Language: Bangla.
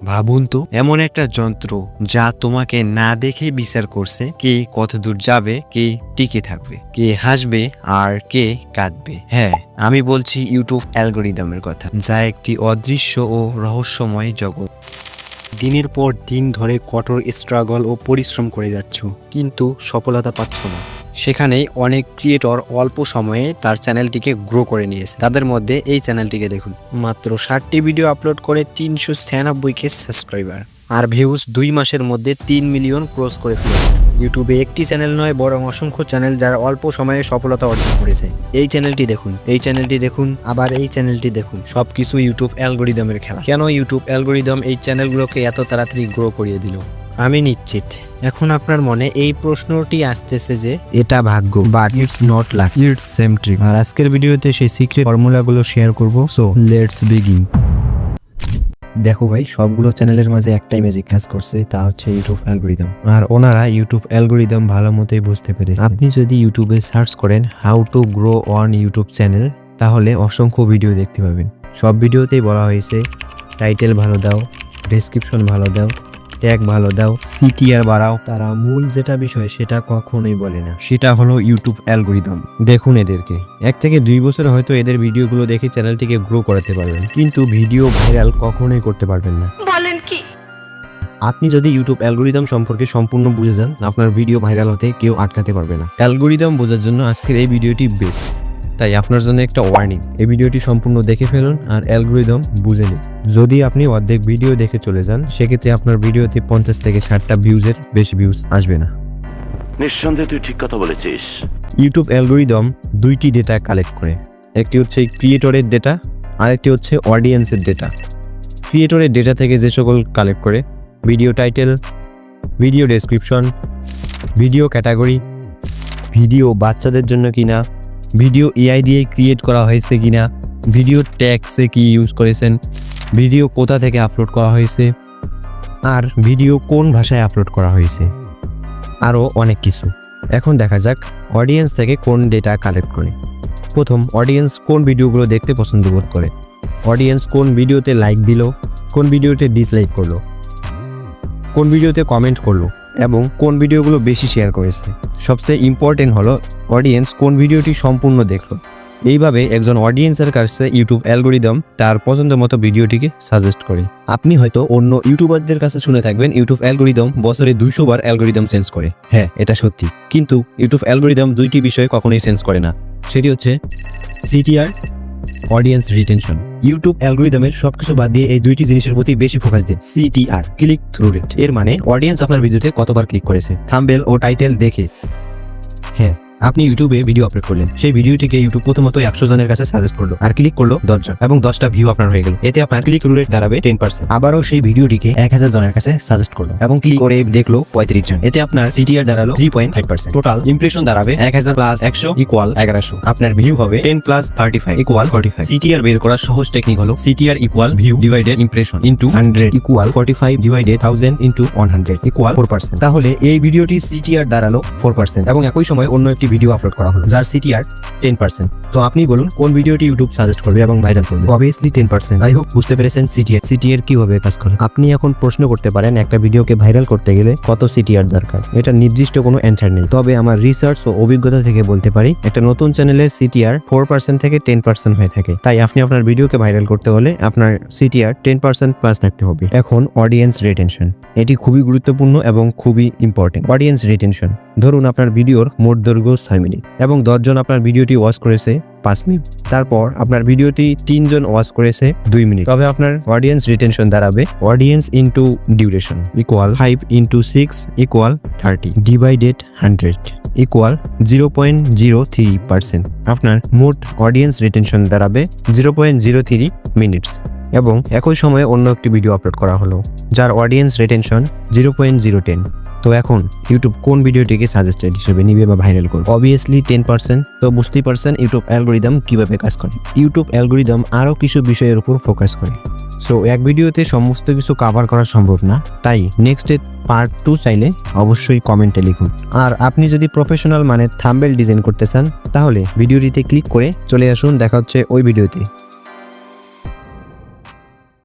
ভাবুন তো, এমন একটা যন্ত্র যা তোমাকে না দেখে বিচার করছে কে কত দূর যাবে, কে টিকে থাকবে, কে হাসবে আর কে কাঁদবে। হ্যাঁ, আমি বলছি ইউটিউব অ্যালগরিদমের কথা, যা একটি অদৃশ্য ও রহস্যময় জগৎ। দিনের পর দিন ধরে কঠোর স্ট্রাগল ও পরিশ্রম করে যাচ্ছ, কিন্তু সফলতা পাচ্ছ না। সেখানেই অনেক ক্রিয়েটর অল্প সময়ে তার চ্যানেলটিকে গ্রো করে নিয়েছে। তাদের মধ্যে এই চ্যানেলটিকে দেখুন, মাত্র 60টি ভিডিও আপলোড করে 396K সাবস্ক্রাইবার, আর ভিউজ 2 মাসের মধ্যে 3 মিলিয়ন ক্রস করে ফেলেছে। ইউটিউবে একটি চ্যানেল নয়, বরং অসংখ্য চ্যানেল যারা অল্প সময়ে সফলতা অর্জন করেছে। এই চ্যানেলটি দেখুন, এই চ্যানেলটি দেখুন, আবার এই চ্যানেলটি দেখুন। সবকিছু ইউটিউব অ্যালগরিদমের খেলা। কেন ইউটিউব অ্যালগরিদম এই চ্যানেলগুলোকে এত তাড়াতাড়ি গ্রো করিয়ে দিল? আমি নিশ্চিত এখন আপনার মনে এই প্রশ্নটি আসতেছে যে এটা ভাগ্য, but it's not luck, it's same trick. আর আজকের ভিডিওতে সেই সিক্রেট ফর্মুলাগুলো শেয়ার করব। So let's begin. দেখো ভাই, সবগুলো চ্যানেলের মাঝে একটাই ম্যাজিক কাজ করছে, তা হচ্ছে ইউটিউব অ্যালগরিদম। আর ওনারা ইউটিউব অ্যালগরিদম ভালো মতোই বুঝতে পেরেছে। আপনি যদি ইউটিউবে সার্চ করেন how to grow on YouTube channel, তাহলে অসংখ্য ভিডিও দেখতে পাবেন। সব ভিডিওতেই বলা হয়েছে টাইটেল ভালো দাও, ডেসক্রিপশন ভালো দাও, ট্যাগ ভালো দাও, সিটিআর বাড়াও। তারা মূল যেটা বিষয় সেটা কখনোই বলে না, সেটা হলো ইউটিউব অ্যালগরিদম। দেখুন এদেরকে, 1 থেকে 2 বছর হয়তো এদের ভিডিওগুলো দেখে চ্যানেলটিকে গ্রো করাতে পারবেন, কিন্তু ভিডিও ভাইরাল কখনোই করতে পারবেন না। বলেন কি? আপনি যদি ইউটিউব অ্যালগরিদম সম্পর্কে সম্পূর্ণ বুঝে যান, আপনার ভিডিও ভাইরাল হতে কেউ আটকাতে পারবে না। অ্যালগরিদম বোঝার জন্য আজকের এই ভিডিওটি বেস্ট। তাই আপনার জন্য একটা ওয়ার্নিং, এই ভিডিওটি সম্পূর্ণ দেখে ফেলুন আর অ্যালগরিদম বুঝে নিন। যদি আপনি অর্ধেক ভিডিও দেখে চলে যান, সেক্ষেত্রে আপনার ভিডিওতে 50 থেকে 60টা ভিউজের বেশি ভিউজ আসবে না। নিঃসন্দেহে তুই ঠিক কথা বলেছিস। ইউটিউব অ্যালগরিদম 2টি ডেটা কালেক্ট করে, একটি হচ্ছে ক্রিয়েটরের ডেটা, আরেকটি হচ্ছে অডিয়েন্সের ডেটা। ক্রিয়েটরের ডেটা থেকে যে সকল কালেক্ট করে video title, video description, video category, video বাচ্চাদের জন্য কিনা, ভিডিও এআই দিয়ে ক্রিয়েট করা হয়েছে কিনা, ভিডিও ট্যাগসে কি ইউজ করেছেন, ভিডিও কোথা থেকে আপলোড করা হয়েছে, আর ভিডিও কোন ভাষায় আপলোড করা হয়েছে, আরও অনেক কিছু। এখন দেখা যাক অডিয়েন্স থেকে কোন ডেটা কালেক্ট করে। প্রথম, অডিয়েন্স কোন ভিডিওগুলো দেখতে পছন্দ বোধ করে, অডিয়েন্স কোন ভিডিওতে লাইক দিল, কোন ভিডিওতে ডিসলাইক করলো, কোন ভিডিওতে কমেন্ট করলো এবং কোন ভিডিওগুলো বেশি শেয়ার করেছে। সবচেয়ে ইম্পর্টেন্ট হলো অডিয়েন্স কোন ভিডিওটি সম্পূর্ণ দেখলো। এইভাবে একজন অডিয়েন্সের কাছে ইউটিউব অ্যালগরিদম তার পছন্দ মতো ভিডিওটিকে সাজেস্ট করে। আপনি হয়তো অন্য ইউটিউবারদের কাছে শুনে থাকবেন ইউটিউব অ্যালগরিদম বছরে 200 বার অ্যালগরিদম চেঞ্জ করে। হ্যাঁ, এটা সত্যি, কিন্তু ইউটিউব অ্যালগরিদম 2টি বিষয় কখনোই চেঞ্জ করে না। সেটি হচ্ছে সিটিআর, অডিয়েন্স রিটেনশন। ইউটিউব অ্যালগরিদমের সবকিছু বাদ দিয়ে এই 2টি জিনিসের প্রতি বেশি ফোকাস দেয়। CTR, click through rate. এর মানে অডিয়েন্স আপনার ভিডিওতে কতবার ক্লিক করেছে, থাম্বনেল ও টাইটেল দেখে। হ্যাঁ, আপনি ইউটিউবে ভিডিও আপলোড করলেন, সেই ভিডিওটিকে ইউটিউব প্রথমত 100 জনের কাছে সাজেস্ট করলো, আর ক্লিক করলো 10 জন, এবং 10টা ভিউ আপনার হয়ে গেল। এতে আপনার ক্লিক থ্রু রেট দাঁড়াবে 10%। আবারও সেই ভিডিওটিকে 1000 জনের কাছে সাজেস্ট করলো এবং ক্লিক করে দেখলো 35 জন। এতে আপনার সিটিআর দাঁড়ালো 3.5%। টোটাল ইমপ্রেশন দাঁড়াবে 1000 + 100 = 1100। আপনার ভিউ হবে 10 + 35 = 45। সিটিআর বের করার সহজ টেকনিক হলো CTR = view divided impression into 100 = 45 divided 1000 into 100 = 4%। তাহলে এই ভিডিওটি সিটিআর দাঁড়ালো 4% এবং একই সময় অন্য একটি ভিডিও আপলোড করা হলো যার সিটিআর 10%। তো আপনি বলুন কোন ভিডিওটি ইউটিউব সাজেস্ট করবে এবং ভাইরাল করবে? অবভিয়াসলি 10%। আই হোপ বুঝতে পেরেছেন সিটিআর কিভাবে কাজ করে। আপনি এখন প্রশ্ন করতে পারেন একটা ভিডিওকে ভাইরাল করতে গেলে কত সিটিআর দরকার? এটা নির্দিষ্ট কোনো অ্যানসার নেই, তবে আমার রিসার্চ ও অভিজ্ঞতা থেকে বলতে পারি একটা নতুন চ্যানেলের সিটিআর 4% থেকে 10% হয়ে থাকে। তাই আপনি আপনার ভিডিওকে ভাইরাল করতে হলে আপনার সিটিআর 10% প্লাস থাকতে হবে। এখন অডিয়েন্স রিটেনশন, এটি খুবই গুরুত্বপূর্ণ এবং খুবই ইম্পর্টেন্ট। অডিয়েন্স রিটেনশন, ধরুন আপনার ভিডিওর মোট দৈর্ঘ্য 6 মিনিট এবং 10 জন আপনার ভিডিওটি ওয়াচ করেছে 5 মিনিট। তারপর আপনার ভিডিওটি 3 জন ওয়াচ করেছে 2 মিনিট। তবে আপনার অডিয়েন্স রিটেনশন দাঁড়াবে অডিয়েন্স ইনটু ডিউরেশন = 5 × 6 = 30 ডিভাইডেড 100 = 0.03%। আপনার মোট অডিয়েন্স রিটেনশন দাঁড়াবে 0.03 মিনিটস। এবং একই সময়ে অন্য একটি ভিডিও আপলোড করা হলো যার অডিয়েন্স রিটেনশন 0.010। তো এখন ইউটিউব কোন ভিডিওটিকে সাজেস্টেড হিসেবে নিবে বা ভাইরাল করবে? অবভিয়াসলি 10%। তো বুঝতেই পারছেন ইউটিউব অ্যালগরিদম কিভাবে কাজ করে। ইউটিউব অ্যালগরিদম আরও কিছু বিষয়ের উপর ফোকাস করে। সো এক ভিডিওতে সমস্ত কিছু কভার করা সম্ভব না, তাই নেক্সট পার্ট 2 চাইলে অবশ্যই কমেন্টে লিখুন। আর আপনি যদি প্রফেশনাল মানে থাম্বনেল ডিজাইন করতে চান, তাহলে ভিডিওটিতে ক্লিক করে চলে আসুন। দেখা হচ্ছে ওই ভিডিওতে।